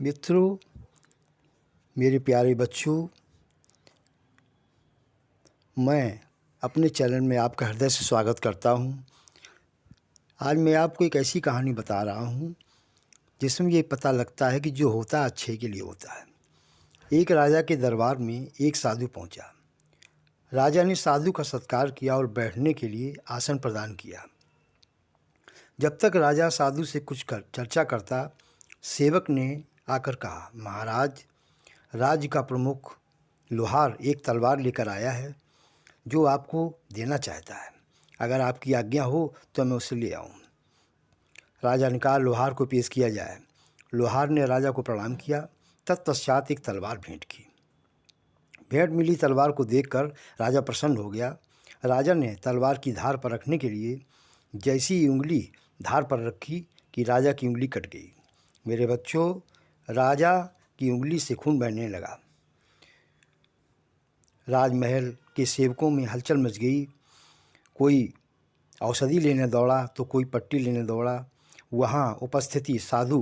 मित्रों, मेरे प्यारे बच्चों, मैं अपने चैनल में आपका हृदय से स्वागत करता हूं। आज मैं आपको एक ऐसी कहानी बता रहा हूं जिसमें ये पता लगता है कि जो होता है अच्छे के लिए होता है। एक राजा के दरबार में एक साधु पहुंचा। राजा ने साधु का सत्कार किया और बैठने के लिए आसन प्रदान किया। जब तक राजा साधु से कुछ चर्चा करता, सेवक ने आकर कहा, महाराज, राज्य का प्रमुख लोहार एक तलवार लेकर आया है जो आपको देना चाहता है। अगर आपकी आज्ञा हो तो मैं उसे ले आऊं। राजा ने कहा, लोहार को पेश किया जाए। लोहार ने राजा को प्रणाम किया। तत्पश्चात एक तलवार भेंट की। भेंट मिली तलवार को देखकर राजा प्रसन्न हो गया। राजा ने तलवार की धार पर रखने के लिए जैसी उंगली धार पर रखी कि राजा की उंगली कट गई। मेरे बच्चों, राजा की उंगली से खून बहने लगा। राजमहल के सेवकों में हलचल मच गई। कोई औषधि लेने दौड़ा तो कोई पट्टी लेने दौड़ा। वहाँ उपस्थिति साधु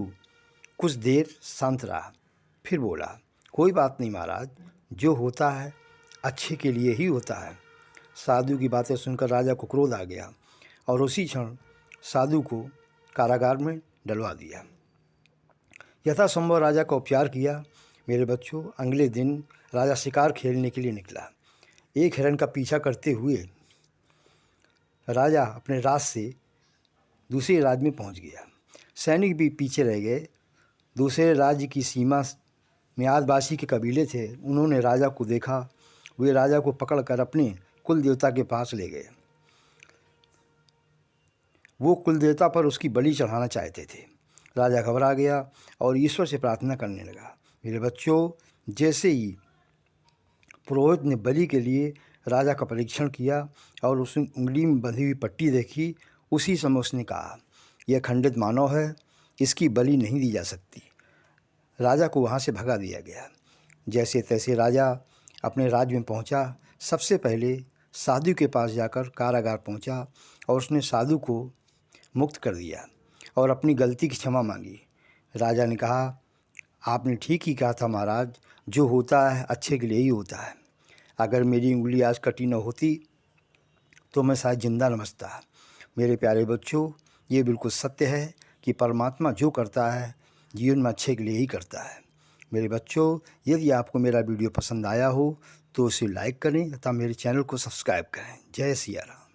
कुछ देर शांत रहा, फिर बोला, कोई बात नहीं महाराज, जो होता है अच्छे के लिए ही होता है। साधु की बातें सुनकर राजा को क्रोध आ गया और उसी क्षण साधु को कारागार में डलवा दिया। यथासंभव राजा का उपचार किया। मेरे बच्चों, अगले दिन राजा शिकार खेलने के लिए निकला। एक हिरण का पीछा करते हुए राजा अपने राज से दूसरे राज्य में पहुंच गया। सैनिक भी पीछे रह गए। दूसरे राज्य की सीमा में आदिवासी के कबीले थे। उन्होंने राजा को देखा। वे राजा को पकड़कर अपने कुल देवता के पास ले गए। वो कुल देवता पर उसकी बलि चढ़ाना चाहते थे। राजा घबरा गया और ईश्वर से प्रार्थना करने लगा। मेरे बच्चों, जैसे ही पुरोहित ने बलि के लिए राजा का परीक्षण किया और उसने उंगली में बंधी हुई पट्टी देखी, उसी समय उसने कहा, यह खंडित मानव है, इसकी बलि नहीं दी जा सकती। राजा को वहाँ से भगा दिया गया। जैसे तैसे राजा अपने राज्य में पहुँचा। सबसे पहले साधु के पास जाकर कारागार पहुँचा और उसने साधु को मुक्त कर दिया और अपनी गलती की क्षमा मांगी। राजा ने कहा, आपने ठीक ही कहा था महाराज, जो होता है अच्छे के लिए ही होता है। अगर मेरी उंगली आज कटी न होती तो मैं शायद जिंदा न बचता। मेरे प्यारे बच्चों, ये बिल्कुल सत्य है कि परमात्मा जो करता है जीवन में अच्छे के लिए ही करता है। मेरे बच्चों, यदि आपको मेरा वीडियो पसंद आया हो तो उसे लाइक करें तथा मेरे चैनल को सब्सक्राइब करें। जय सिया राम।